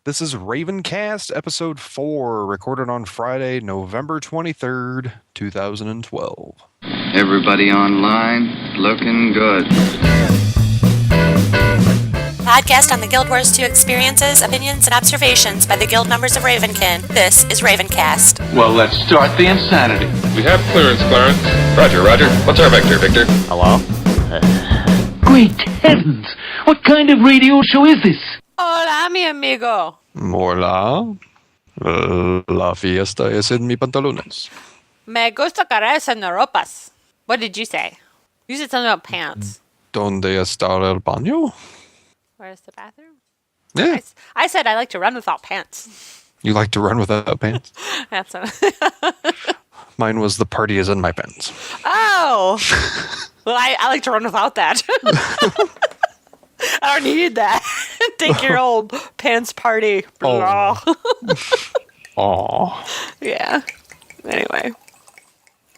This is RavenKast, episode 4, recorded on Friday, November 23rd, 2012. Everybody online, looking good. Podcast on the Guild Wars 2 experiences, opinions, and observations by the guild members of Ravenkin. This is RavenKast. Well, let's start the insanity. We have clearance, Clarence. Roger. What's our vector, Victor? Hello? Great heavens! What kind of radio show is this? Hola, mi amigo. Hola. La fiesta es en mi pantalones. Me gusta carrerse en ropas. What did you say? You said something about pants. ¿Dónde está el baño? Where's the bathroom? Yeah. I said I like to run without pants. You like to run without pants? That's a... Mine was the party is in my pants. Oh! Well, I like to run without that. I don't need that. Take your old pants party. Oh. Aw. Yeah. Anyway.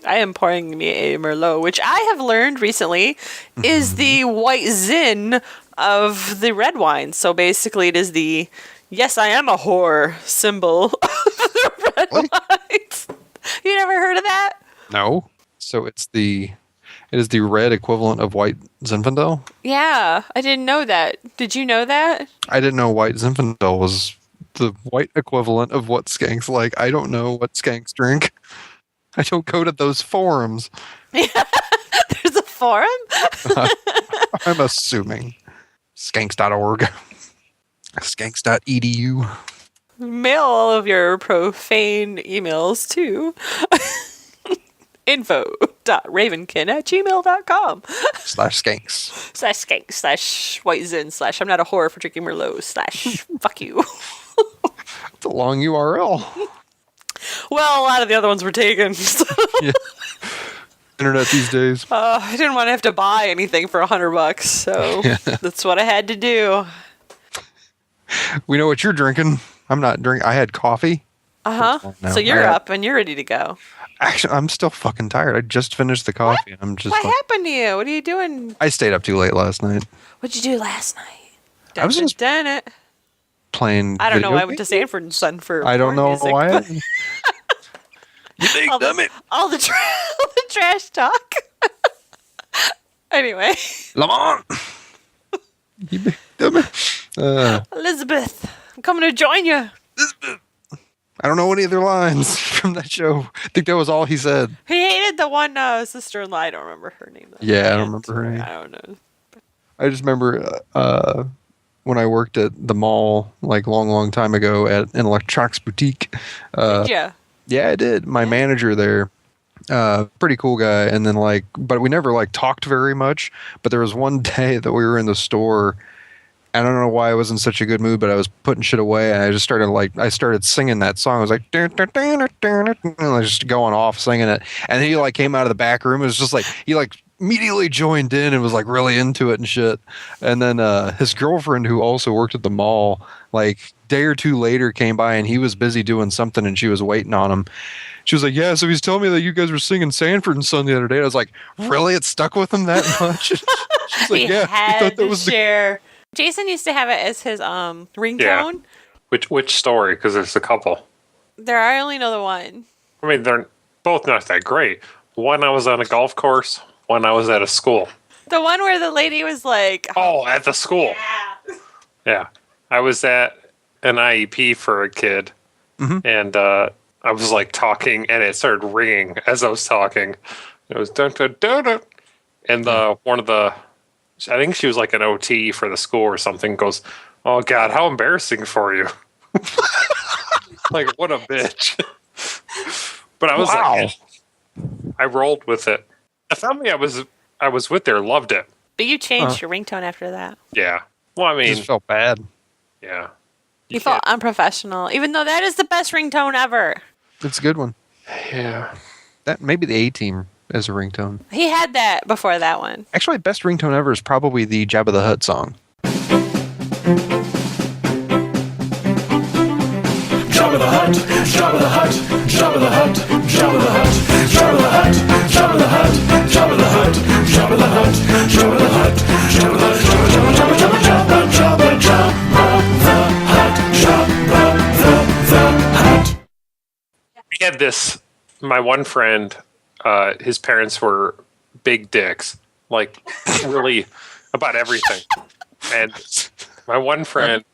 I am pouring me a Merlot, which I have learned recently is the white zin of the red wine. So basically it is the, yes, I am a whore symbol of the red wines. You never heard of that? No. So it is the red equivalent of white Zinfandel? Yeah, I didn't know that. Did you know that? I didn't know white Zinfandel was the white equivalent of what skanks like. I don't know what skanks drink. I don't go to those forums. There's a forum? I'm assuming. Skanks.org. Skanks.edu. Mail all of your profane emails to info.ravenkin@gmail.com /skanks. /skank /whitezin / I'm not a whore for drinking Merlot / fuck you. It's a long URL. Well, a lot of the other ones were taken. Yeah. Internet these days. I didn't want to have to buy anything for $100, so that's what I had to do. We know what you're drinking. I'm not drinking. I had coffee. Uh-huh. So you're up and you're ready to go. Actually, I'm still fucking tired. I just finished the coffee. And I'm just. What happened to you? What are you doing? I stayed up too late last night. What'd you do last night? I was just done it. Playing. I don't know. video I went to games. Sanford and Son for. I don't know music, why. but- You think, damn it. all the trash talk. Anyway, Lamont. You big dummy. Elizabeth, I'm coming to join you. I don't know any other lines from that show. I think that was all he said. He hated the one sister-in-law. I don't remember her name. Though. Yeah, I don't remember her name. I don't know. I just remember when I worked at the mall, like long time ago at an electronics boutique. Did ya? Yeah, I did. My manager there, pretty cool guy. And then but we never talked very much. But there was one day that we were in the store. I don't know why I was in such a good mood, but I was putting shit away, and I just started I started singing that song. I was like, and I was just going off singing it. And then he came out of the back room. It was just he immediately joined in and was really into it and shit. And then his girlfriend, who also worked at the mall, day or two later came by, and he was busy doing something, and she was waiting on him. She was like, yeah, so he's telling me that you guys were singing Sanford and Son the other day. And I was like, really? It stuck with him that much? She's like, yeah, had he thought that to was share. Jason used to have it as his ringtone. Yeah. Which story? Because there's a couple. I only know the one. I mean, they're both not that great. One I was on a golf course. One I was at a school. The one where the lady was like, Oh, at the school. Yeah. I was at an IEP for a kid. Mm-hmm. And I was talking, and it started ringing as I was talking. It was dun dun dun dun. And one of the, I think she was an OT for the school or something, goes, oh God, how embarrassing for you. What a bitch. But I was I rolled with it. The family I was with there loved it. but you changed your ringtone after that. Yeah. Well, I I mean, just felt bad. yeah. You felt unprofessional, even though that is the best ringtone ever. It's a good one. Yeah. That maybe the A-Team as a ringtone. He had that before that one. Actually, best ringtone ever is probably the Jabba the Hutt song. Jabba the Hutt, Jabba the Hutt, Jabba the Hutt, Jabba the Hutt, Jabba the Hutt, Jabba the Hutt, Jabba the Hutt, Jabba the Hutt, Jabba the Hutt, Jabba the Hutt, Jabba the Hutt, Jabba the Hutt, Jabba the Hutt, had this. My one friend, his parents were big dicks, like really about everything. And my one friend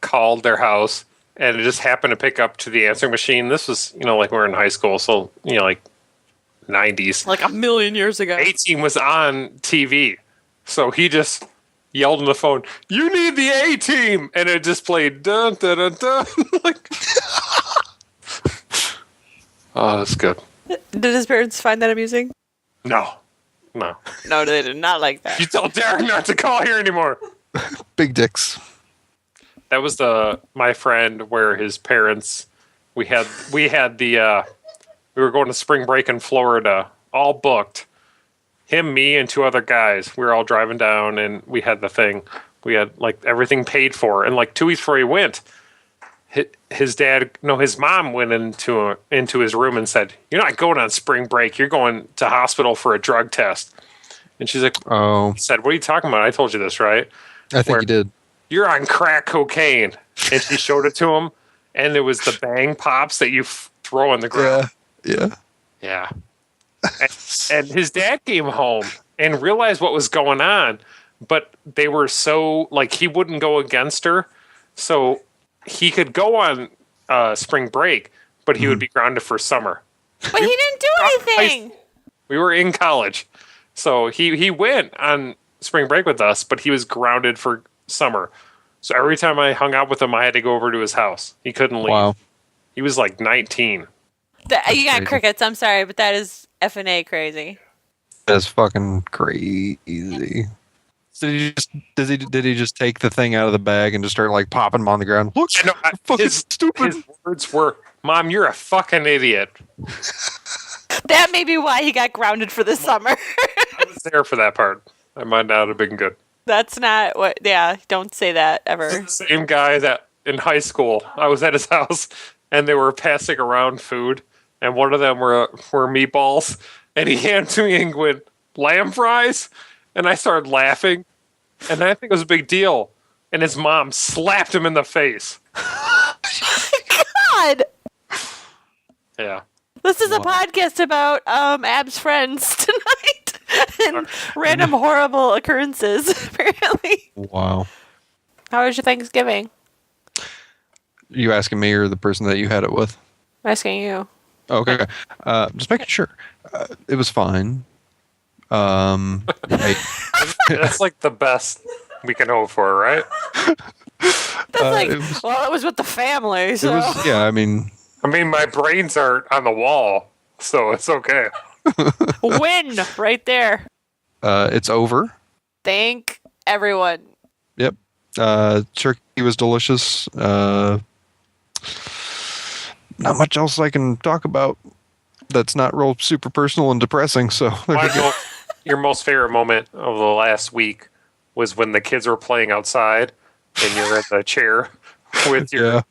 called their house, and it just happened to pick up to the answering machine. This was, like we were in high school, so like 90s. Like a million years ago. A-Team was on TV, so he just yelled on the phone, "You need the A-Team!" And it just played dun dun dun dun. Like, oh, that's good. Did his parents find that amusing? No. No, they did not like that. You tell Derek not to call here anymore. Big dicks. That was my friend where his parents. We were going to spring break in Florida, all booked. Him, me, and two other guys. We were all driving down, and we had the thing. We had like everything paid for, and like 2 weeks before he went, his mom went into his room and said, "You're not going on spring break. You're going to hospital for a drug test." And she's like, "Oh." He said, "What are you talking about? I told you this, right?" I think you did. "You're on crack cocaine." And she showed it to him, and it was the bang pops that you throw on the ground. Yeah. And his dad came home and realized what was going on, but they were so, like, he wouldn't go against her, so he could go on spring break, but he would be grounded for summer. But he didn't do anything. We were in college, so he went on spring break with us, but he was grounded for summer. So every time I hung out with him, I had to go over to his house. He couldn't leave. Wow. He was like 19. You got crickets. I'm sorry, but that is F&A crazy. That's fucking crazy. So did he just take the thing out of the bag and just start like popping them on the ground? Look, fucking stupid. His words were, "Mom, you're a fucking idiot." That may be why he got grounded for the summer. I was there for that part. I might not have been good. That's not what. Yeah, don't say that ever. The same guy that in high school, I was at his house and they were passing around food, and one of them were meatballs, and he handed to me and went, "Lamb fries?" And I started laughing, and I think it was a big deal. And his mom slapped him in the face. God! Yeah. This is a podcast about Ab's friends tonight. And random horrible occurrences, apparently. Wow. How was your Thanksgiving? You asking me or the person that you had it with? I'm asking you. Okay. Just making sure. It was fine. That's like the best we can hope for, right? That's it was with the family, so. I mean, my brains are on the wall, so it's okay. Win right there. It's over. Thank everyone. Yep. Turkey was delicious. Not much else I can talk about that's not real super personal and depressing. So your most favorite moment of the last week was when the kids were playing outside and you're in the chair with your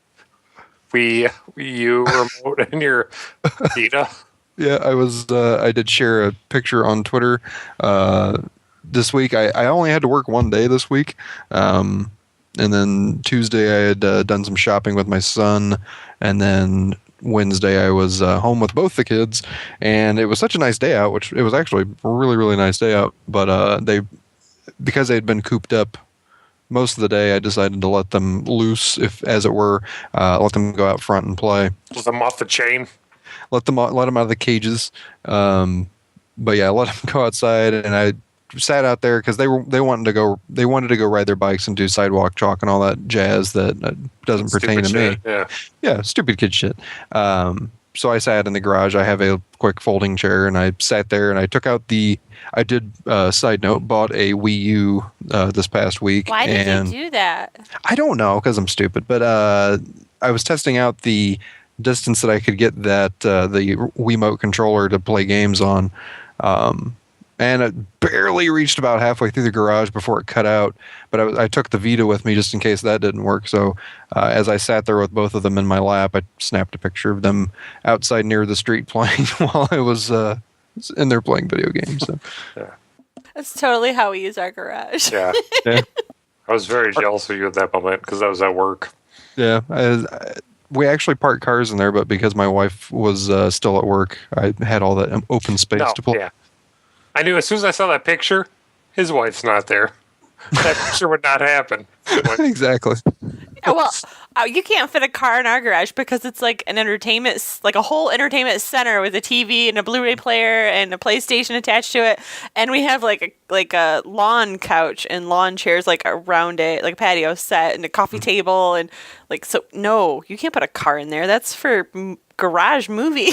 Wii U remote and your Vita. Yeah, I was. I did share a picture on Twitter this week. I only had to work one day this week, and then Tuesday I had done some shopping with my son, and then Wednesday I was home with both the kids, and it was such a nice day out. Which it was actually a really, really nice day out. But because they had been cooped up most of the day, I decided to let them loose, as it were, let them go out front and play. Was them off the chain? Let them out of the cages. But yeah, I let them go outside, and I sat out there because they wanted to go ride their bikes and do sidewalk chalk and all that jazz that doesn't pertain to me. Yeah, stupid kid shit. So I sat in the garage. I have a quick folding chair, and I sat there, and I took out I did, side note, bought a Wii U this past week. Why did you do that? I don't know, because I'm stupid. But I was testing out the distance that I could get the Wiimote controller to play games on. And it barely reached about halfway through the garage before it cut out. But I took the Vita with me just in case that didn't work. So as I sat there with both of them in my lap, I snapped a picture of them outside near the street playing while I was in there playing video games. So. Yeah. That's totally how we use our garage. Yeah. I was very jealous of you at that moment because I was at work. Yeah. We actually parked cars in there, but because my wife was still at work, I had all that open space No, to pull. yeah. I knew as soon as I saw that picture, his wife's not there. That picture would not happen. Exactly. Yeah, well, you can't fit a car in our garage because it's like an entertainment, like a whole entertainment center with a TV and a Blu-ray player and a PlayStation attached to it, and we have like a lawn couch and lawn chairs like around it, like a patio set and a coffee table and like so. No, you can't put a car in there. That's for garage movie.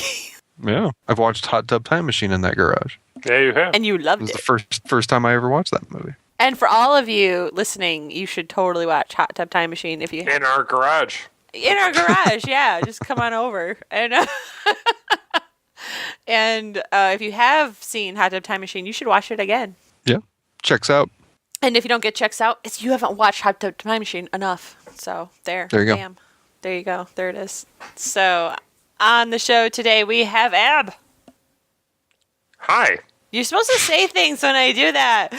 Yeah. I've watched Hot Tub Time Machine in that garage. There you have. And you It loved was it. the first time I ever watched that movie. And for all of you listening, you should totally watch Hot Tub Time Machine if you In our garage. in our garage. Yeah, just come on over and and if you have seen Hot Tub Time Machine, you should watch it again. Yeah. Checks out. And if you don't get checks out, it's you haven't watched Hot Tub Time Machine enough. So there There you go. Bam. There you go. There it is. So on the show today we have Ab. Hi. You're supposed to say things when I do that.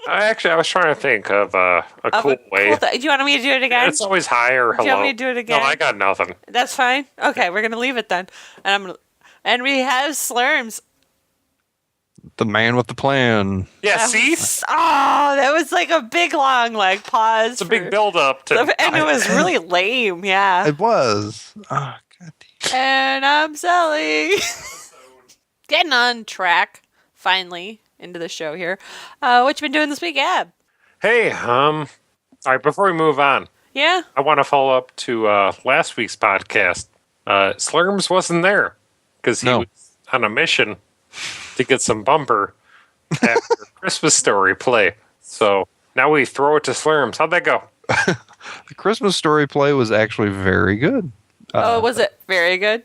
I was trying to think of a cool way. Do you want me to do it again? It's always hi or hello. Do you want me to do it again? No, I got nothing. That's fine. Okay, we're gonna leave it then. And we have Slurms. The man with the plan. Yeah, see? Oh, that was like a big long like pause. It's a big build up to. and it was really lame. Yeah. It was. Oh, God. And I'm Sally. Getting on track, finally, into the show here. What you been doing this week, Ab? Hey, all right, before we move on, Yeah? I want to follow up to last week's podcast. Slurms wasn't there because he No. was on a mission to get some bumper after Christmas Story play. So now we throw it to Slurms. How'd that go? The Christmas Story play was actually very good. Was it very good?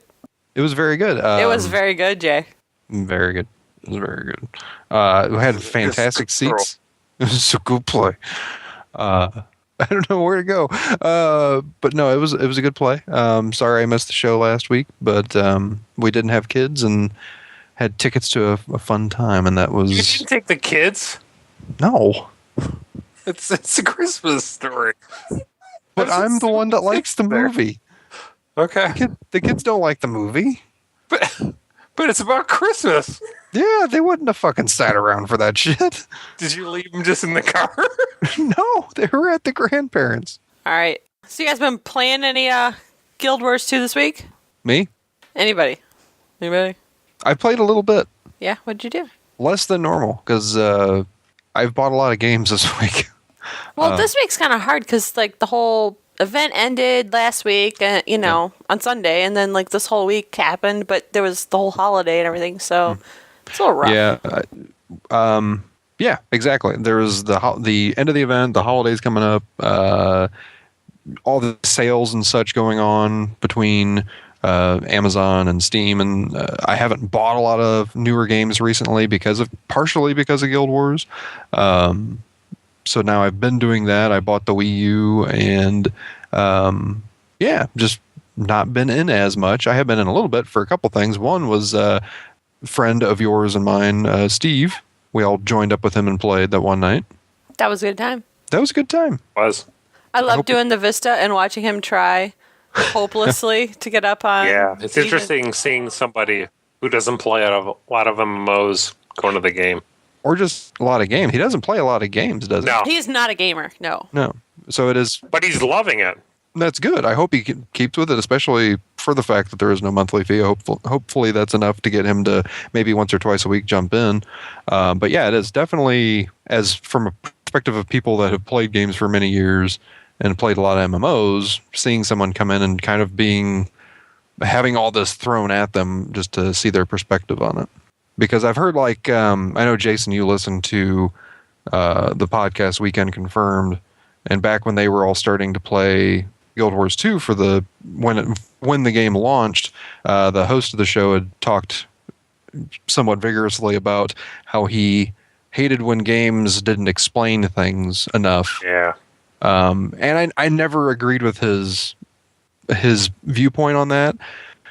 It was very good. It was very good, Jay. Very good. It was very good. We had fantastic seats. It was a good play. I don't know where to go. But no, it was a good play. Sorry I missed the show last week, but we didn't have kids and had tickets to a fun time, and that You was didn't take the kids? no. It's a Christmas Story. But I'm the one that likes the there. movie. Okay. The kids don't like the movie. But it's about Christmas. Yeah, they wouldn't have fucking sat around for that shit. Did you leave them just in the car? No, they were at the grandparents. All right. So you guys been playing any Guild Wars 2 this week? Me? Anybody? Anybody? I played a little bit. Yeah, what'd you do? Less than normal, because I've bought a lot of games this week. Well, this week's kind of hard because like the whole event ended last week, on Sunday, and then like this whole week happened, but there was the whole holiday and everything, so it's a little rough. Yeah. Yeah, exactly. There was the end of the event, the holidays coming up, all the sales and such going on between Amazon and Steam, and I haven't bought a lot of newer games recently partially because of Guild Wars. So now I've been doing that. I bought the Wii U, and just not been in as much. I have been in a little bit for a couple things. One was a friend of yours and mine, Steve. We all joined up with him and played that one night. That was a good time. That was a good time. I love doing the Vista and watching him try hopelessly to get up on. Yeah, it's Steven. interesting seeing somebody who doesn't play a lot of MMOs going to the game. Or just a lot of games. He doesn't play a lot of games, does he? No, He's not a gamer. No. No. So it is. but he's loving it. That's good. I hope he keeps with it, especially for the fact that there is no monthly fee. Hopefully that's enough to get him to maybe once or twice a week jump in. But yeah, it is definitely, as from a perspective of people that have played games for many years and played a lot of MMOs, seeing someone come in and kind of having all this thrown at them just to see their perspective on it. Because I've heard I know Jason, you listened to the podcast Weekend Confirmed, and back when they were all starting to play Guild Wars 2 for when the game launched, the host of the show had talked somewhat vigorously about how he hated when games didn't explain things enough. Yeah. And I never agreed with his viewpoint on that,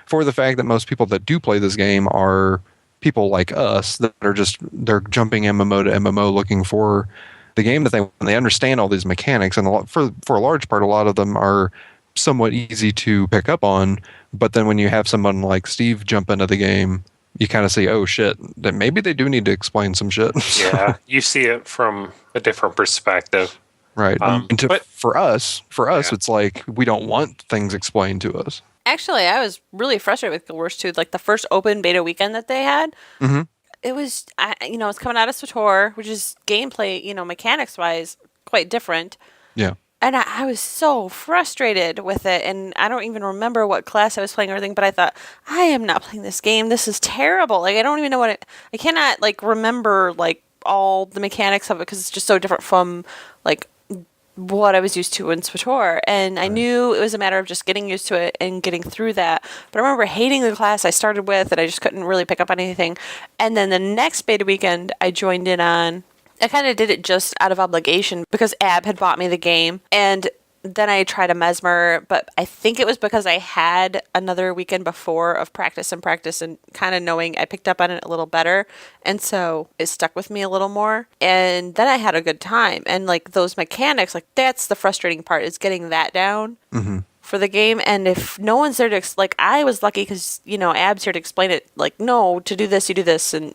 for the fact that most people that do play this game are people like us that are they're jumping MMO to MMO looking for the game that they understand all these mechanics, and for a large part, a lot of them are somewhat easy to pick up on. But then when you have someone like Steve jump into the game, you kind of say, oh shit, that maybe they do need to explain some shit. Yeah, you see it from a different perspective. Right. But for us, Yeah. it's like we don't want things explained to us. Actually, I was really frustrated with Guild Wars 2. Like the first open beta weekend that they had, it was, it's coming out of SWTOR, which is gameplay, mechanics wise, quite different. Yeah. And I was so frustrated with it. And I don't even remember what class I was playing or anything, but I thought, I am not playing this game. This is terrible. Like, I don't even know I cannot, like, remember, like, all the mechanics of it because it's just so different from, like, what I was used to in SWTOR. And I knew it was a matter of just getting used to it and getting through that. But I remember hating the class I started with and I just couldn't really pick up on anything. And then the next beta weekend I joined in on, I kind of did it just out of obligation because Ab had bought me the game. And then I tried a Mesmer, but I think it was because I had another weekend before of practice and kind of knowing I picked up on it a little better. And so it stuck with me a little more. And then I had a good time. And like those mechanics, like that's the frustrating part is getting that down for the game. And if no one's there to, like I was lucky because, Ab's here to explain it. Like, no, to do this, you do this. And,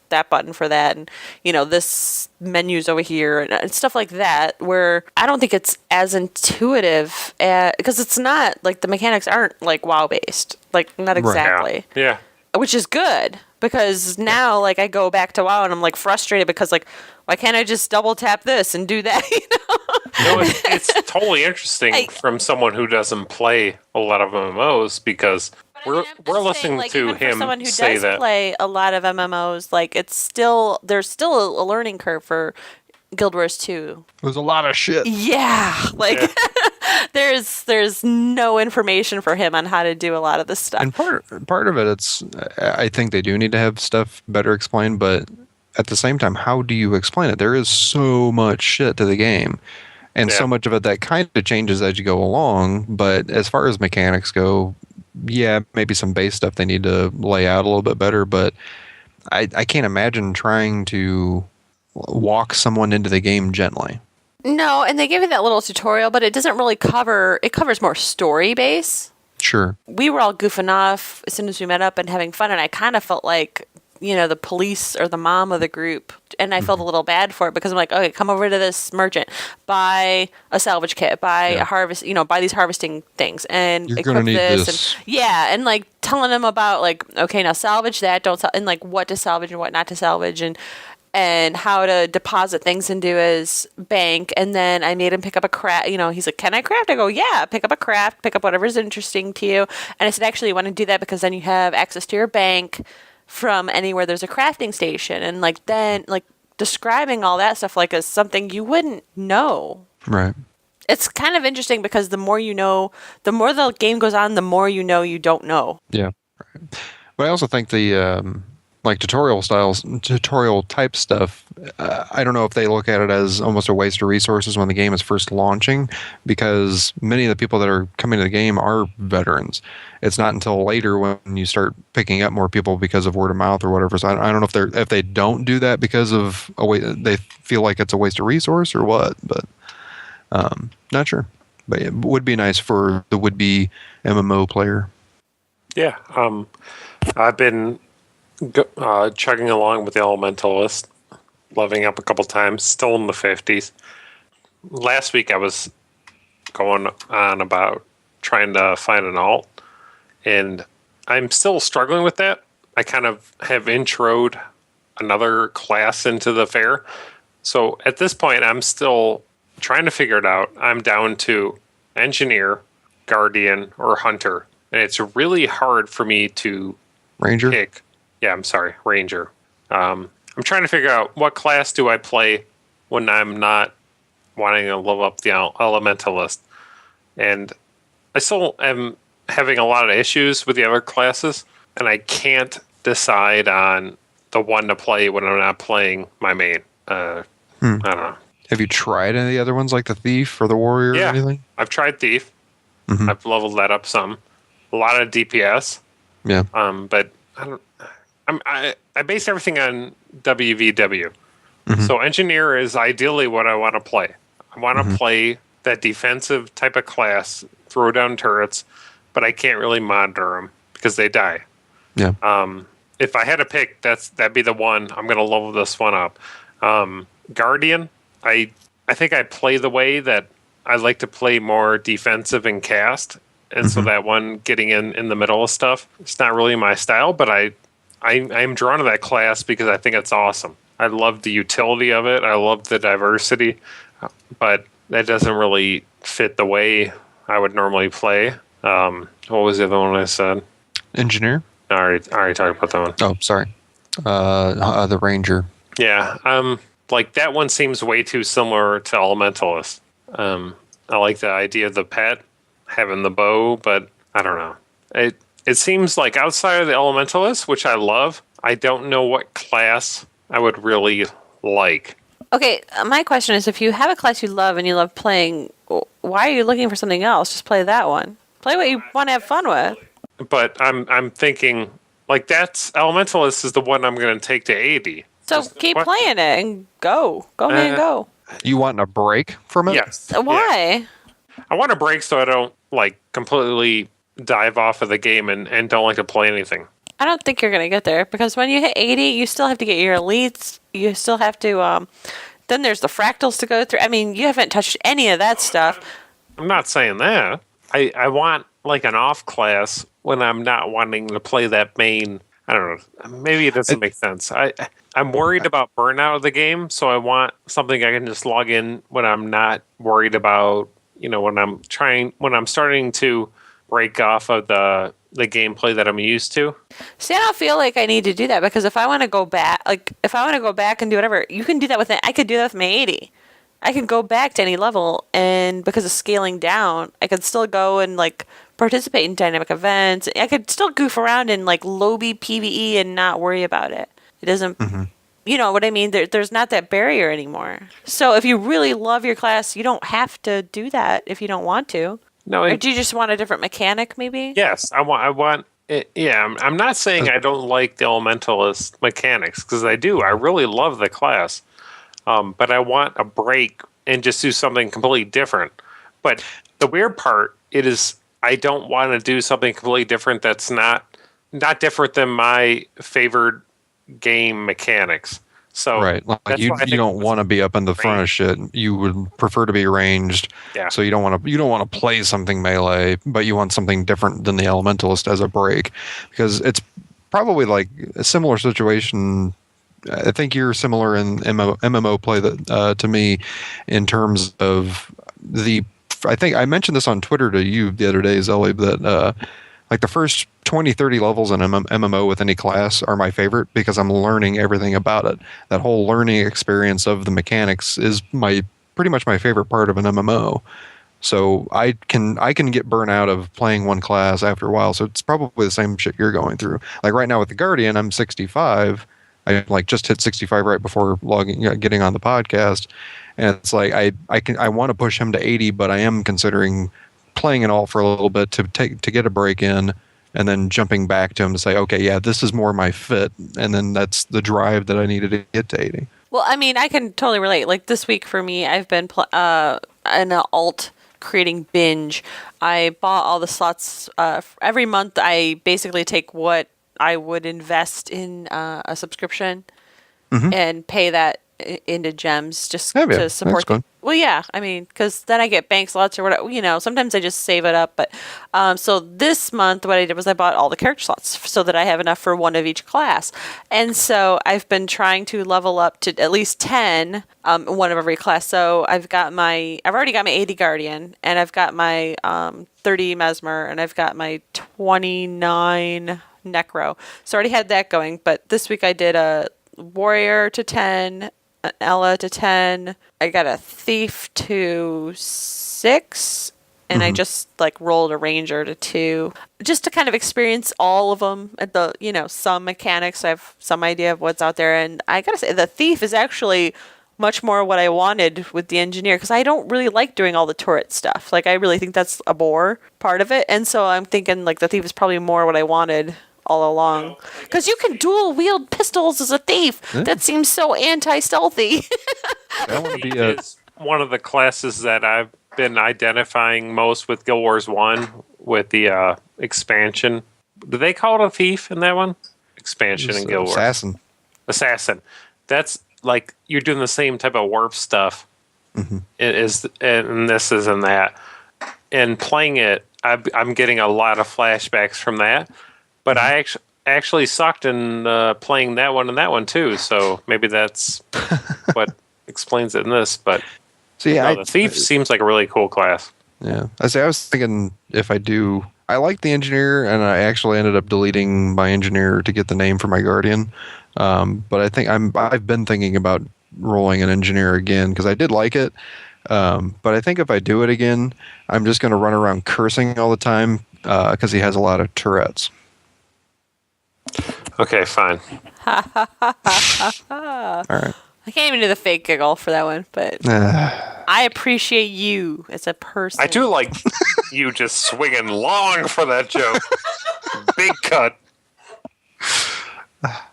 that button for that, and this menu's over here, and stuff like that, where I don't think it's as intuitive because it's not like the mechanics aren't like WoW based, like not exactly. Yeah. Which is good because now like I go back to WoW and I'm like frustrated because like why can't I just double tap this and do that? No, it's totally interesting from someone who doesn't play a lot of MMOs because we're listening to him someone who say does that. play a lot of MMOs, like there's still a learning curve for Guild Wars 2. There's a lot of shit. Yeah, like there's no information for him on how to do a lot of this stuff. And part of it, I think they do need to have stuff better explained, but at the same time, how do you explain it? There is so much shit to the game. And so much of it that kind of changes as you go along. But as far as mechanics go, yeah, maybe some base stuff they need to lay out a little bit better. But I can't imagine trying to walk someone into the game gently. No, and they give you that little tutorial, but it doesn't really it covers more story base. Sure. We were all goofing off as soon as we met up and having fun, and I kind of felt like, the police or the mom of the group, and I felt a little bad for it because I'm like, okay, come over to this merchant, buy a salvage kit, buy a harvest, buy these harvesting things, and You're equip gonna need this. And like telling them about like, okay, now salvage that, and like what to salvage and what not to salvage, and how to deposit things into his bank. And then I made him pick up a craft. He's like, can I craft? I go, yeah, pick up a craft, pick up whatever's interesting to you. And I said, actually, you want to do that because then you have access to your bank from anywhere there's a crafting station. And like then like describing all that stuff like as something you wouldn't know. Right. It's kind of interesting because the more you know, the more the game goes on, the more you don't know. Yeah. Right. But I also think the like tutorial type stuff, I don't know if they look at it as almost a waste of resources when the game is first launching, because many of the people that are coming to the game are veterans. It's not until later when you start picking up more people because of word of mouth or whatever. So I don't know if they don't do that because of they feel like it's a waste of resource or what, but not sure. But it would be nice for the would-be MMO player. Yeah. I've been chugging along with the Elementalist, leveling up a couple times, still in the 50s. Last week I was going on about trying to find an alt, and I'm still struggling with that. I kind of have introed another class into the fair. So at this point, I'm still trying to figure it out. I'm down to Engineer, Guardian, or Hunter, and it's really hard for me to Ranger? pick. Yeah, I'm sorry, Ranger. I'm trying to figure out what class do I play when I'm not wanting to level up the Elementalist. And I still am having a lot of issues with the other classes, and I can't decide on the one to play when I'm not playing my main. I don't know. Have you tried any of the other ones like the Thief or the Warrior or anything? I've tried Thief. I've leveled that up some. A lot of DPS. Yeah. But I don't. I base everything on WVW. So Engineer is ideally what I want to play. I want to play that defensive type of class, throw down turrets, but I can't really monitor them because they die. Yeah. If I had to pick, that'd be the one. I'm going to level this one up. Guardian, I think I play the way that I like to play more defensive and cast. And so that one getting in the middle of stuff, it's not really my style, but I'm drawn to that class because I think it's awesome. I love the utility of it. I love the diversity, but that doesn't really fit the way I would normally play. What was the other one I said? Engineer? I already talked about that one. Oh, sorry. The Ranger. Yeah. Like that one seems way too similar to Elementalist. I like the idea of the pet having the bow, but I don't know. It seems like outside of the Elementalist, which I love, I don't know what class I would really like. Okay, my question is, if you have a class you love and you love playing, why are you looking for something else? Just play that one. Play what you want to have fun with. But I'm thinking, like, that's Elementalist is the one I'm going to take to 80. So keep playing it and go. Go, man, go. You want a break from it? Yes. Why? Yeah. I want a break so I don't, like, completely dive off of the game and don't like to play anything. I don't think you're going to get there because when you hit 80, you still have to get your elites. You still have to, then there's the fractals to go through. I mean, you haven't touched any of that stuff. I'm not saying that. I want, like, an off class when I'm not wanting to play that main. I don't know. Maybe it doesn't make sense. I'm worried about burnout of the game, so I want something I can just log in when I'm not worried about, when I'm starting to break off of the gameplay that I'm used to. See, I don't feel like I need to do that because if I want to go back, and do whatever, you can do that with it. I could do that with my 80. I could go back to any level, and because of scaling down, I could still go and participate in dynamic events. I could still goof around in lobby PvE and not worry about it. It doesn't. You know what I mean? There's not that barrier anymore. So if you really love your class, you don't have to do that if you don't want to. No, or do you just want a different mechanic, maybe? Yes, I want it. Yeah, I'm not saying I don't like the Elementalist mechanics because I do. I really love the class, but I want a break and just do something completely different. But the weird part is I don't want to do something completely different that's not different than my favored game mechanics. So right, like you don't want to be up in the front of shit. You would prefer to be ranged. Yeah. So you don't want to play something melee, but you want something different than the Elementalist as a break, because it's probably like a similar situation. I think you're similar in MMO play to me in terms of I think I mentioned this on Twitter to you the other day, Zelib, that like the first 20, 30 levels in MMO with any class are my favorite because I'm learning everything about it. That whole learning experience of the mechanics is pretty much my favorite part of an MMO. So I can get burnt out of playing one class after a while. So it's probably the same shit you're going through. Like right now with the Guardian, I'm 65. I just hit 65 right before getting on the podcast, and it's like I want to push him to 80, but I am considering playing it all for a little bit to get a break in, and then jumping back to him to say, okay, yeah, this is more my fit, and then that's the drive that I needed to get to 80. Well, I mean, I can totally relate. Like this week for me, I've been an alt creating binge. I bought all the slots. Every month, I basically take what I would invest in a subscription and pay that into gems just to support. Well, yeah, I mean, because then I get bank slots or whatever. Sometimes I just save it up. But so this month, what I did was I bought all the character slots so that I have enough for one of each class. And so I've been trying to level up to at least 10, one of every class. So I've already got my 80 Guardian, and I've got my 30 Mesmer, and I've got my 29 Necro. So I already had that going. But this week I did a Warrior to 10. An Ella to 10. I got a Thief to 6, and I just rolled a Ranger to 2, just to kind of experience all of them at the some mechanics. I have some idea of what's out there, and I gotta say the Thief is actually much more what I wanted with the Engineer, because I don't really like doing all the turret stuff. I really think that's a bore part of it, and so I'm thinking the Thief is probably more what I wanted all along, because you can dual wield pistols as a thief. Yeah. That seems so anti-stealthy. Is one of the classes that been identifying most with Guild Wars 1 with the expansion. Do they call it a thief in that one? Expansion in Guild Wars. Assassin. That's like you're doing the same type of warp stuff. Mm-hmm. And this is in that. And playing it, I'm getting a lot of flashbacks from that. But I actually sucked in playing that one and that one too. So maybe that's what explains it in this. But so yeah, the thief seems like a really cool class. Yeah, I was thinking if I do, I like the engineer, and I actually ended up deleting my engineer to get the name for my guardian. But I think I've been thinking about rolling an engineer again because I did like it. But I think if I do it again, I'm just going to run around cursing all the time because he has a lot of Tourette's. Okay, fine. All right. I can't even do the fake giggle for that one, but I appreciate you as a person. I do like you just swinging long for that joke. Big cut. But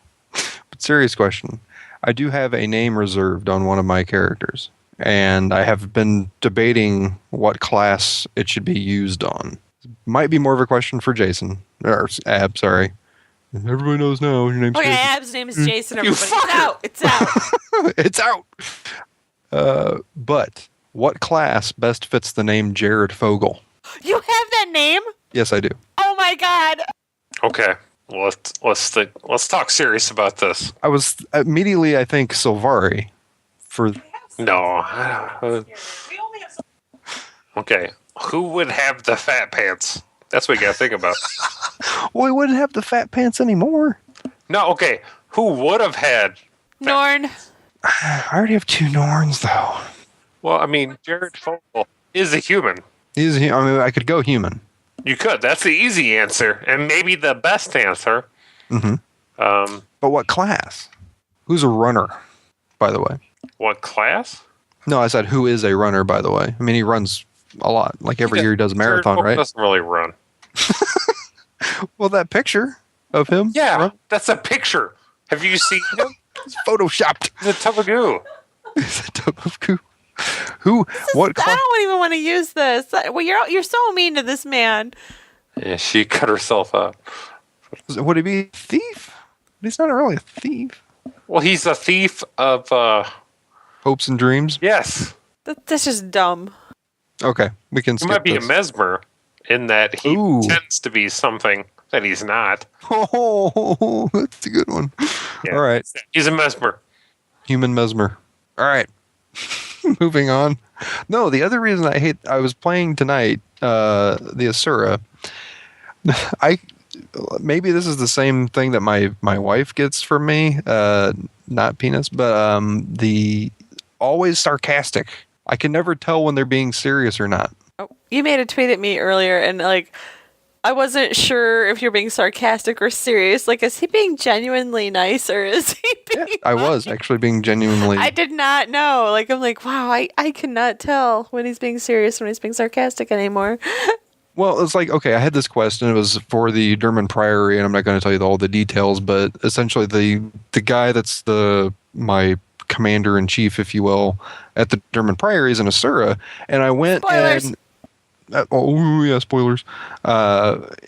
serious question. I do have a name reserved on one of my characters, and I have been debating what class it should be used on. Might be more of a question for Jason. Or Ab, sorry. Everybody knows now your name's okay, Jason. Ab's name is Jason. Everybody, it's out. It's out. It's out. But what class best fits the name Jared Fogle? You have that name? Yes, I do. Oh my god. Okay, well, let's talk serious about this. I was immediately, I think, Sylvari. No. Okay, who would have the fat pants? That's what you gotta think about. Well, we wouldn't have the fat pants anymore. No, okay. Who would have had? Norn. I already have 2 Norns, though. Well, I mean, Jared Fogle is a human. I could go human. You could. That's the easy answer, and maybe the best answer. Mm-hmm. But what class? Who's a runner, by the way? What class? No, I said who is a runner, by the way. I mean, he runs a lot. Like every year he does a marathon, Jared Fogle right? Doesn't really run. Well, that picture of him. Yeah, that's a picture. Have you seen him? It's photoshopped. He's a tub of goo. He's a tub of goo. Who? What? I don't even want to use this. Well, you're so mean to this man. Yeah, she cut herself up. Would he be a thief? He's not really a thief. Well, he's a thief of Hopes and dreams. yes. That's just dumb. Okay, we can He skip might be this. a mesmer in that he Ooh. tends to be something that he's not. Oh, that's a good one. Yeah. All right, He's a mesmer. human mesmer. All right, moving on. No, the other reason I was playing tonight, the Asura. Maybe this is the same thing that my wife gets from me, not penis, but the always sarcastic. I can never tell when they're being serious or not. Oh, you made a tweet at me earlier, and I wasn't sure if you're being sarcastic or serious. Like, is he being genuinely nice, or is he being? Yeah, I was actually being genuinely. I did not know. Like, I'm like, wow, I cannot tell when he's being serious, when he's being sarcastic anymore. Well, it's like, okay, I had this quest, and it was for the Derman Priory, and I'm not going to tell you all the details, but essentially the guy that's my commander-in-chief, if you will, at the Derman Priory is an Asura, and I went Spoilers. and... oh, yeah, spoilers.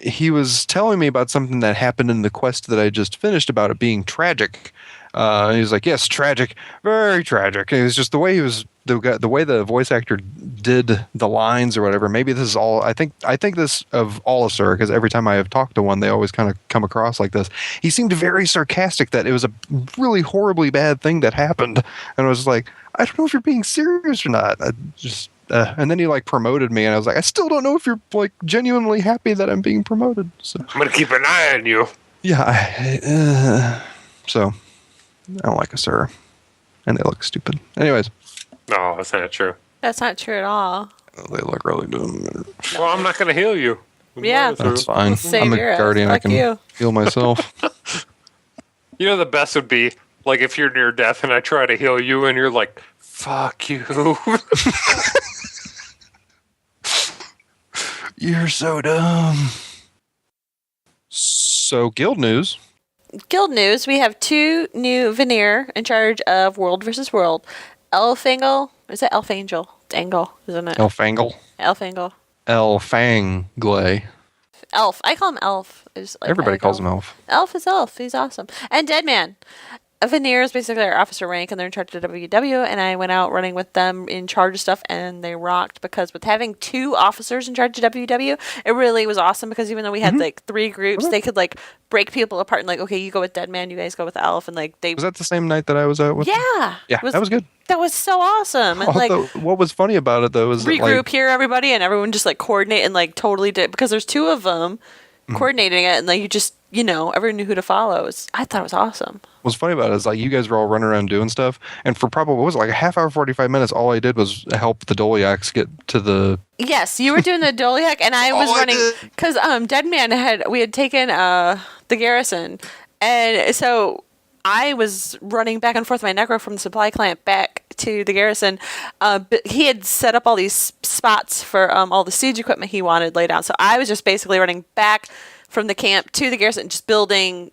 He was telling me about something that happened in the quest that I just finished about it being tragic. And he was like, yes, tragic, very tragic. And it was just the way he was, the way the voice actor did the lines or whatever. Maybe this is all, I think this of all Asura, because every time I have talked to one, they always kind of come across like this. He seemed very sarcastic that it was a really horribly bad thing that happened. And I was like, I don't know if you're being serious or not. And then he promoted me, and I was like, I still don't know if you're genuinely happy that I'm being promoted. So I'm gonna keep an eye on you. yeah, so I don't like Asura, and they look stupid. Anyways, No, that's not true. That's not true at all. they look really dumb. Well, I'm not gonna heal you. Yeah. That's fine. Save I'm a your ass. guardian. I Fuck can you. heal myself. You know, the best would be if you're near death and I try to heal you, and you're like, "Fuck you." You're so dumb. So, guild news. Guild news, we have 2 new Veneer in charge of World versus World. Elfangle Is it Elf Angel? It's Angle, isn't it? Elfangle. Elf Angle. Elfangle. Elf. I call him Elf. Is like Everybody I calls call him Elf. Elf is Elf. He's awesome. And Deadman. Veneer is basically our officer rank, and they're in charge of WW, and I went out running with them in charge of stuff, and they rocked, because with having 2 officers in charge of WW, it really was awesome, because even though we had like 3 groups, they could like break people apart and like, okay, you go with Deadman, you guys go with Elf, and like they... Was that the same night that I was out with? Yeah. Yeah, that was good. That was so awesome. And like, Although, what was funny about it though is that, regroup like, here, everybody, and everyone just like coordinate and like totally did, because there's 2 of them coordinating it, and like you just, you know, everyone knew who to follow. I thought it was awesome. what's funny about it is like you guys were all running around doing stuff, and for probably what was it, like a half hour, 45 minutes, all I did was help the Doliacs get to the. Yes, you were doing the Doliac, and I was running because Deadman we had taken the garrison, and so I was running back and forth my necro from the supply client back to the garrison. But he had set up all these spots for all the siege equipment he wanted laid out. So I was just basically running back from the camp to the garrison, just building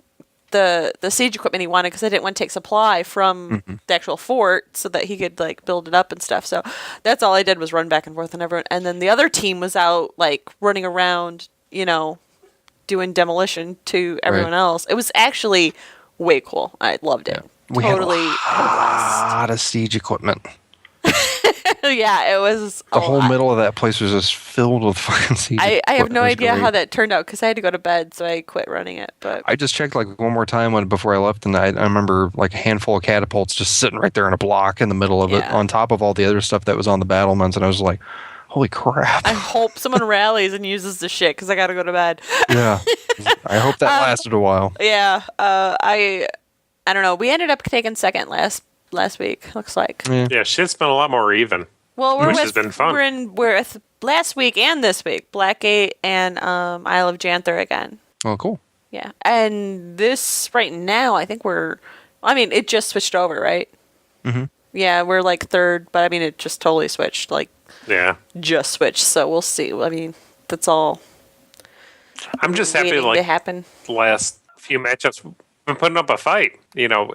the siege equipment he wanted, because I didn't want to take supply from the actual fort so that he could like build it up and stuff. So that's all I did, was run back and forth, and everyone. And then the other team was out like running around, you know, doing demolition to everyone else. It was actually way cool. I loved it. We Totally had a lot of siege equipment. yeah, it was The whole middle of that place was just filled with fucking siege I equipment. have no It was idea great. how that turned out, because I had to go to bed, so I quit running it. But I just checked like one more time before I left, and I remember like a handful of catapults just sitting right there in a block in the middle of it, on top of all the other stuff that was on the battlements, and I was like, holy crap. I hope someone rallies and uses the shit, because I got to go to bed. Yeah. I hope that lasted a while. Yeah, I don't know. We ended up taking second last week. Looks like. Yeah, shit's been a lot more even. Well, which has been fun. We're with last week and this week, Blackgate and Isle of Janther again. Oh, cool. Yeah, and this right now, I think it just switched over, right? Mm-hmm. Yeah, we're like third, but I mean, it just totally switched. Like, yeah, just switched. So we'll see. I mean, that's all. I'm just happy. Like to happen. The last few matchups, we've been putting up a fight. You know,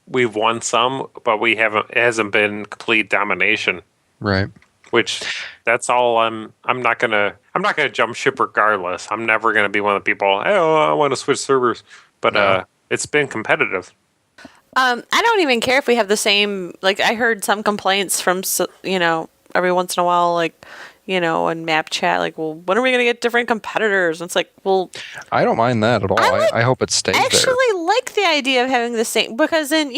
we've won some, but we haven't. It hasn't been complete domination. Right. Which that's all. I'm not gonna jump ship regardless. I'm never gonna be one of the people. Oh, I want to switch servers. But it's been competitive. I don't even care if we have the same. Like, I heard some complaints from every once in a while, like, in map chat, like, well, when are we gonna get different competitors? And it's like, well, I don't mind that at all. I hope it stays I there. actually like the idea of having the same, because then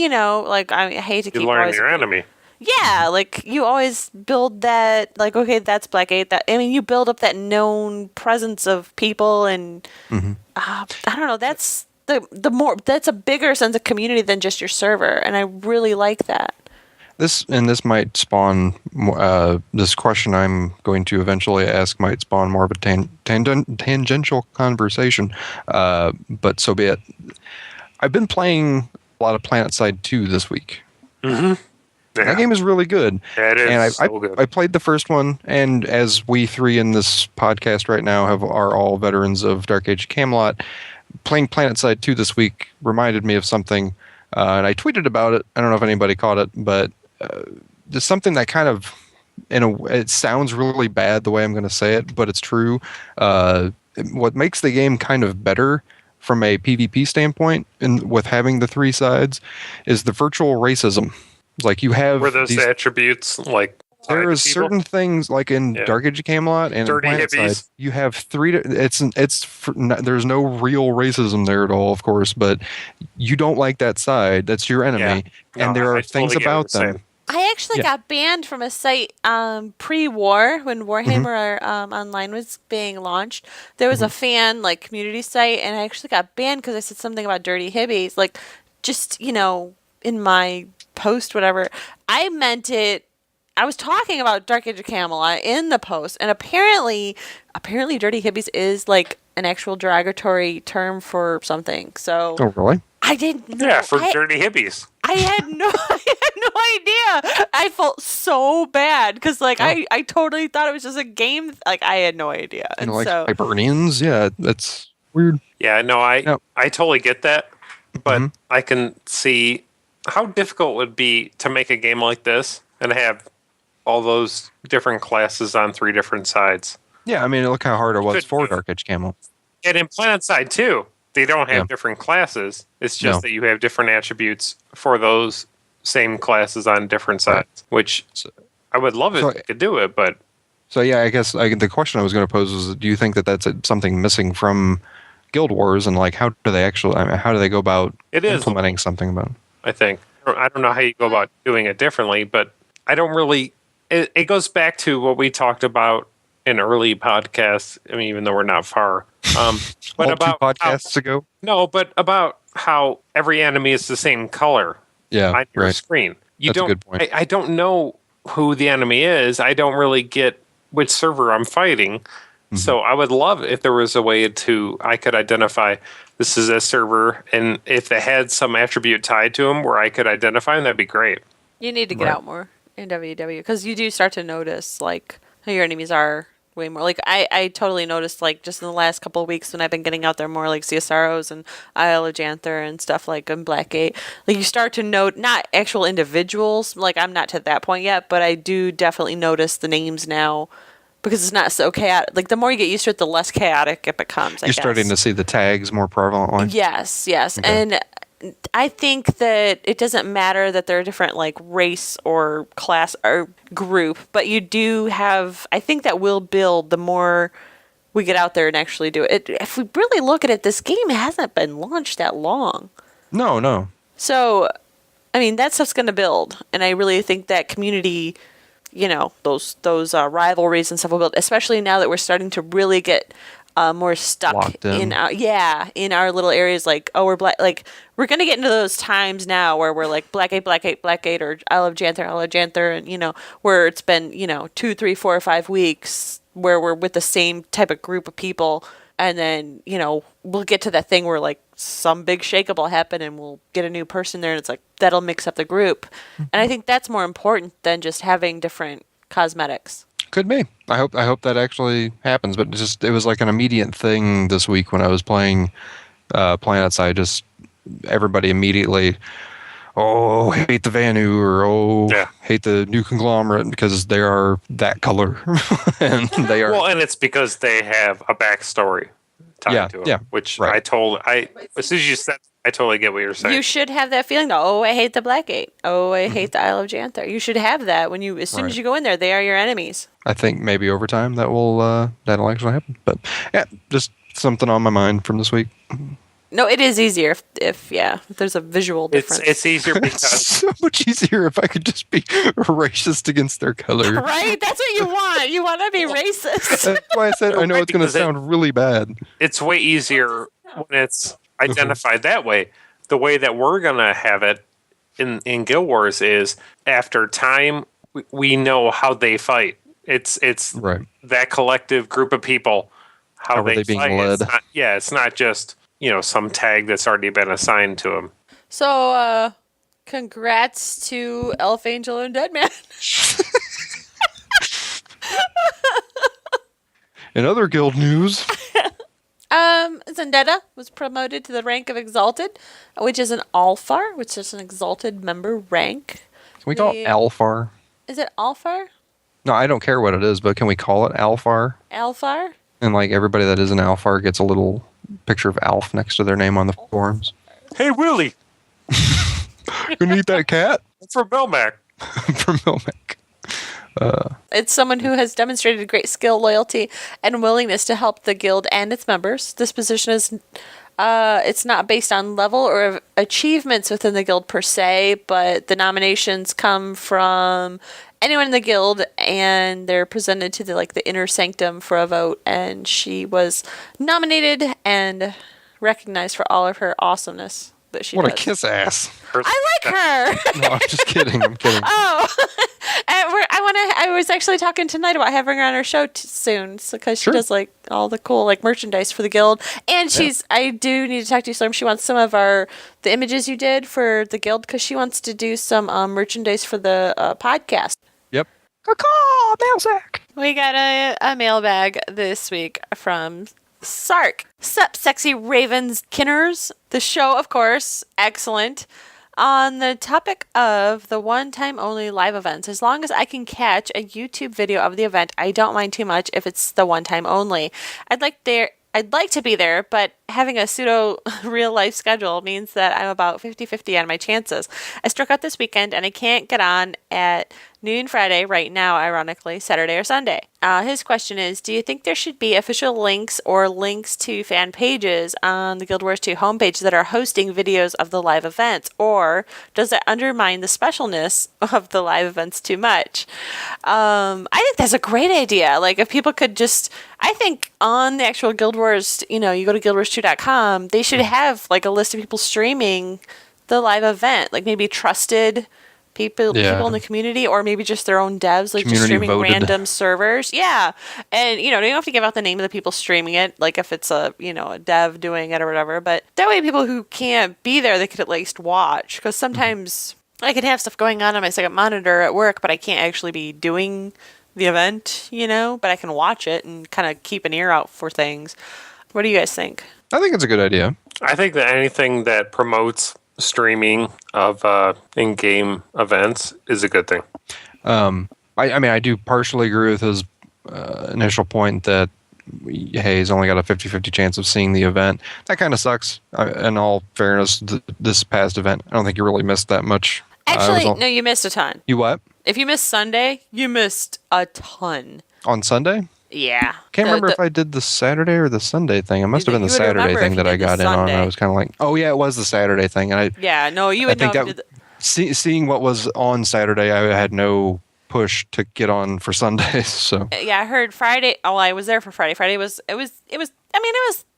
like, I hate to keep. You learn your enemy. Yeah, like, you always build that, like, okay, that's Blackgate. You build up that known presence of people, and I don't know. That's that's a bigger sense of community than just your server, and I really like that. This might spawn this question I'm going to eventually ask might spawn more of a tangential conversation, but so be it. I've been playing a lot of PlanetSide 2 this week. Mm-hmm. Yeah. That game is really good. Yeah, it is and so good. I played the first one, and as we three in this podcast right now are all veterans of Dark Age of Camelot, playing PlanetSide 2 this week reminded me of something, and I tweeted about it. I don't know if anybody caught it, but there's something that kind of, it sounds really bad the way I'm going to say it, but it's true. What makes the game kind of better from a PvP standpoint, with having the 3 sides, is the virtual racism. It's like you have where those attributes, like there are certain things like in Dark Age of Camelot and dirty in hippies. You have 3. There's no real racism there at all, of course, but you don't like that side. That's your enemy, and there are things about them. I actually got banned from a site pre-war when Warhammer Online was being launched. There was a fan community site, and I actually got banned because I said something about dirty hippies. Like, just in my post, whatever, I meant it. I was talking about Dark Age of Camelot in the post, and apparently dirty hippies is like an actual derogatory term for something. So, oh really? I didn't know. Yeah, for dirty hippies. I had no idea. I felt so bad because I totally thought it was just a game. Like, I had no idea. And so Hibernians, yeah, that's weird. Yeah, no, I totally get that, but I can see how difficult it would be to make a game like this and have all those different classes on 3 different sides. Yeah, I mean, look how hard it was Could for do. Dark Edge Camo. And in Planet Side too, they don't have Yeah. different classes. It's just No. that you have different attributes for those same classes on different sides, which I would love if they could do it, but So yeah, I guess the question I was going to pose was, do you think that that's something missing from Guild Wars, and like how do they actually? I mean, how do they go about It is. implementing something about it? I think. I don't know how you go about doing it differently, but I don't really. It goes back to what we talked about in early podcasts. I mean, even though we're not far, but about 2 podcasts ago. but about how every enemy is the same color Yeah, on your right. screen. You That's a don't. good point. I don't know who the enemy is. I don't really get which server I'm fighting. So I would love if there was a way I could identify this is a server, and if they had some attribute tied to them where I could identify them, that'd be great. You need to get out more in WW because you do start to notice like how your enemies are way more. Like I totally noticed like just in the last couple of weeks when I've been getting out there more like CSROs and Isle of Janther and stuff like in Blackgate. Like you start to note not actual individuals. Like I'm not to that point yet, but I do definitely notice the names now. Because it's not so chaotic. Like, the more you get used to it, the less chaotic it becomes, You're starting to see the tags more prevalently. Yes. Okay. And I think that it doesn't matter that they're a different, like, race or class or group. But you do have... I think that will build the more we get out there and actually do it. If we really look at it, this game hasn't been launched that long. No. So, I mean, that stuff's going to build. And I really think that community... those rivalries and stuff will build, especially now that we're starting to really get more stuck Locked in. in our little areas. Like, oh, we're we're gonna get into those times now where we're like Blackgate, or Isle of Janther, and where it's been 2, 3, 4, or 5 weeks where we're with the same type of group of people, and then we'll get to that thing where like some big shakeup will happen and we'll get a new person there and it's like that'll mix up the group. And I think that's more important than just having different cosmetics. Could be. I hope that actually happens. But it was like an immediate thing this week when I was playing Planet Side. Just everybody immediately, hate the Vanu, or hate the new conglomerate because they are that color, and they are. Well, and it's because they have a backstory tied to them, which right. as soon as you said, I totally get what you're saying. You should have that feeling though. Oh, I hate the Blackgate. Oh, I hate the Isle of Janther. You should have that as soon as you go in there. They are your enemies. I think maybe over time that'll actually happen. But yeah, just something on my mind from this week. No, it is easier if there's a visual difference. It's easier It's because so much easier if I could just be racist against their color. Right? That's what you want. You want to be racist. That's why I said I know it's going to sound really bad. it's way easier when it's identified that way. The way that we're going to have it in Guild Wars is after time, we know how they fight. It's Right. that collective group of people, How are they being fight. led? It's not just, some tag that's already been assigned to them. So, congrats to Elf Angel and Deadman. In other guild news, Zendetta was promoted to the rank of Exalted, which is an Alfar, which is an Exalted member rank. can we call it Alfar? Is it Alfar? No, I don't care what it is, but can we call it Alfar? Alfar? And like everybody that is an Alfar gets a little picture of Alf next to their name on the forums. Hey, Willie, Gonna eat that cat it's from Melmac. from Milmac. It's someone who has demonstrated great skill, loyalty, and willingness to help the guild and its members. This position is it's not based on level or achievements within the guild per se, but the nominations come from anyone in the guild, and they're presented to the inner sanctum for a vote. And she was nominated and recognized for all of her awesomeness that she What a does. kiss ass. I like her. No, I'm just kidding. I'm kidding. Oh, and I was actually talking tonight about having her on our show soon, because she does all the cool merchandise for the guild, and I do need to talk to you, Slurm. She wants some of the images you did for the guild, because she wants to do some merchandise for the podcast. Yep. Caw, mail sack. We got a mailbag this week from Sark. Sup, sexy Ravenkinners. The show, of course, excellent. On the topic of the one-time only live events, as long as I can catch a YouTube video of the event, I don't mind too much if it's the one-time only. I'd like to be there, but having a pseudo real life schedule means that I'm about 50-50 on my chances. I struck out this weekend and I can't get on at noon Friday right now, ironically, Saturday or Sunday. His question is, do you think there should be official links or links to fan pages on the Guild Wars 2 homepage that are hosting videos of the live events? Or does it undermine the specialness of the live events too much? I think that's a great idea. Like, if people could just, I think on the actual Guild Wars, you go to guildwars2.com, they should have like a list of people streaming the live event, like maybe trusted people in the community, or maybe just their own devs, like just streaming voted. random servers. Yeah. And, you don't have to give out the name of the people streaming it, like if it's a dev doing it or whatever. But that way people who can't be there, they could at least watch. Because sometimes I can have stuff going on my second monitor at work, but I can't actually be doing the event, but I can watch it and kind of keep an ear out for things. What do you guys think? I think it's a good idea. I think that anything that promotes streaming of in-game events is a good thing. I do partially agree with his initial point that, hey, he's only got a 50-50 chance of seeing the event. That kind of sucks. In all fairness, this past event, I don't think you really missed that much. Actually, no, you missed a ton. You what? If you missed Sunday, you missed a ton. On Sunday? Yeah. Can't remember if I did the Saturday or the Sunday thing. It must have been the Saturday thing that I got in on. I was kind of like, oh yeah, it was the Saturday thing. And you would know. Seeing what was on Saturday, I had no push to get on for Sundays. So yeah, I heard Friday. Oh, I was there for Friday. Friday was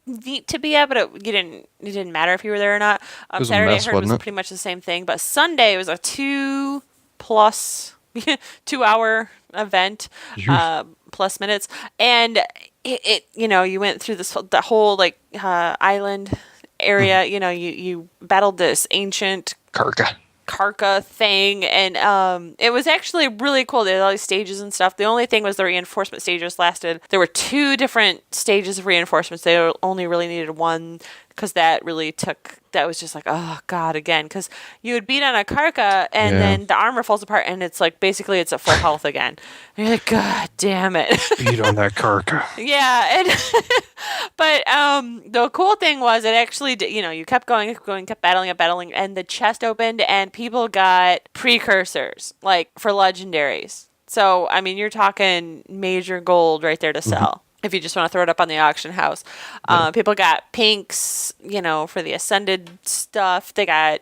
neat to be at, but it didn't matter if you were there or not. Saturday, I heard was pretty much the same thing, but Sunday was a 2+ 2 hour event, plus minutes, and it you went through the whole island area. You battled this ancient Karka thing, and it was actually really cool. They had all these stages and stuff. The only thing was the reinforcement stages lasted. There were 2 different stages of reinforcements. They only really needed one, because that was just like, oh god, again, because you would beat on a Karka and then the armor falls apart and it's like basically it's at full health again. And you're like, god damn it. Beat on that Karka. Yeah, but the cool thing was it actually you kept going, kept battling, and the chest opened and people got precursors like for legendaries. So I mean, you're talking major gold right there to sell. If you just want to throw it up on the auction house. People got pinks, for the ascended stuff. They got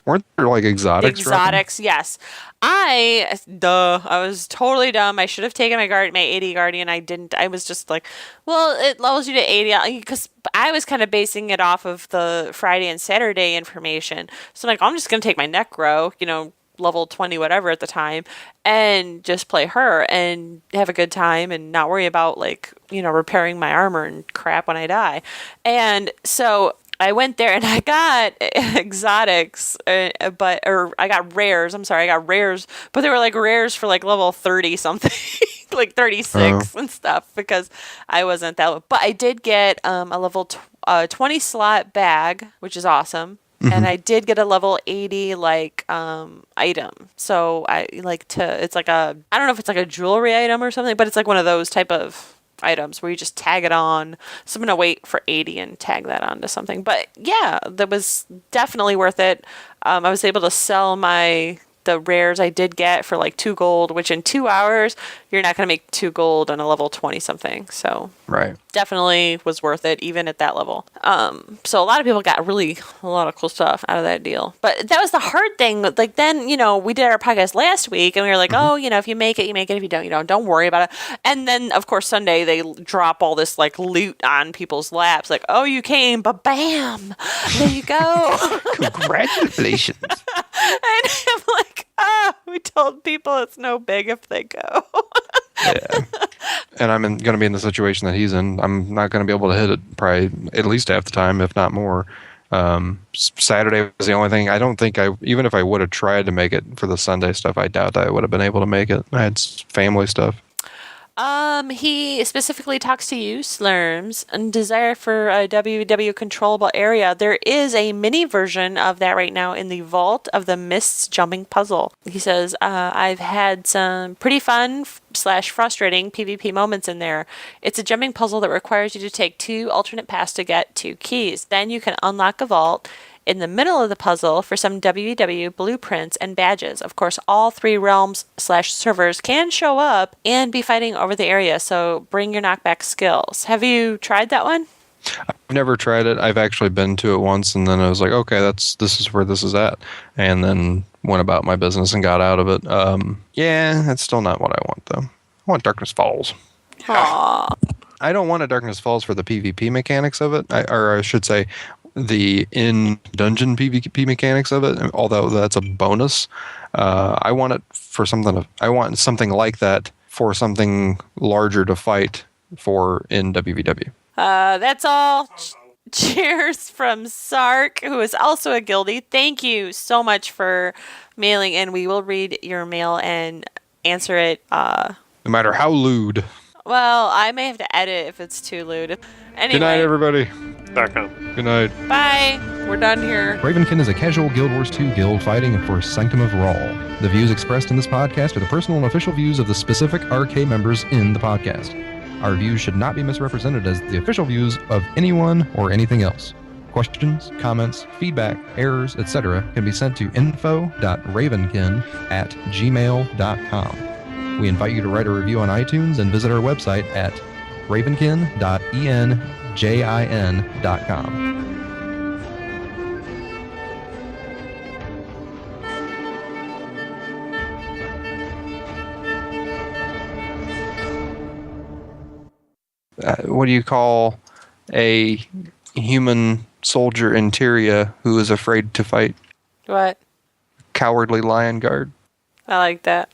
weren't there like exotics? Exotics, yes. I was totally dumb. I should have taken my 80 guardian. I didn't. I was just like, well, it levels you to 80 because I was kind of basing it off of the Friday and Saturday information. So I'm like, I'm just gonna take my Necro, level 20 whatever at the time, and just play her and have a good time and not worry about repairing my armor and crap when I die. And so I went there and I got exotics, I got rares. I'm sorry, I got rares, but they were like rares for like level 30 something, like 36 and stuff, because I wasn't that. But I did get a level 20 slot bag, which is awesome. And I did get a level 80 item. So it's like I don't know if it's like a jewelry item or something, but it's like one of those type of items where you just tag it on. So I'm going to wait for 80 and tag that onto something. But yeah, that was definitely worth it. I was able to sell the rares I did get for like 2 gold, which in 2 hours, you're not going to make 2 gold on a level 20 something. So right. Definitely was worth it, even at that level. So a lot of people got a lot of cool stuff out of that deal. But that was the hard thing. Like then, we did our podcast last week and we were like, oh, if you make it, you make it. If you don't, you don't. Don't worry about it. And then, of course, Sunday, they drop all this like loot on people's laps. Like, oh, you came, but bam, there you go. Congratulations. And I'm like, we told people it's no big if they go. Yeah. And I'm going to be in the situation that he's in. I'm not going to be able to hit it probably at least half the time, if not more. Saturday was the only thing. I don't think even if I would have tried to make it for the Sunday stuff, I doubt I would have been able to make it. I had family stuff. He specifically talks to you, Slurms, and desire for a WW controllable area. There is a mini version of that right now in the Vault of the Mists jumping puzzle. He says, I've had some pretty fun / frustrating PvP moments in there. It's a jumping puzzle that requires you to take 2 alternate paths to get 2 keys. Then you can unlock a vault in the middle of the puzzle for some WW blueprints and badges. Of course, all 3 realms / servers can show up and be fighting over the area, so bring your knockback skills. Have you tried that one? I've never tried it. I've actually been to it once, and then I was like, okay, this is where this is at, and then went about my business and got out of it. Yeah, that's still not what I want, though. I want Darkness Falls. Aww. I don't want a Darkness Falls for the PvP mechanics of it, or I should say, the in-dungeon PvP mechanics of it, although that's a bonus. I want it for something. I want something like that for something larger to fight for in WVW. That's all. Cheers from Sark, who is also a guildie. Thank you so much for mailing in. We will read your mail and answer it. No matter how lewd. Well, I may have to edit if it's too lewd. Anyway. Good night, everybody. Good night. Bye. We're done here. Ravenkin is a casual Guild Wars 2 guild fighting for Sanctum of Rawl. The views expressed in this podcast are the personal and official views of the specific RK members in the podcast. Our views should not be misrepresented as the official views of anyone or anything else. Questions, comments, feedback, errors, etc. can be sent to info.ravenkin@gmail.com. We invite you to write a review on iTunes and visit our website at ravenkin.enjin.com. What do you call a human soldier in Tyria who is afraid to fight? What? Cowardly lion guard. I like that.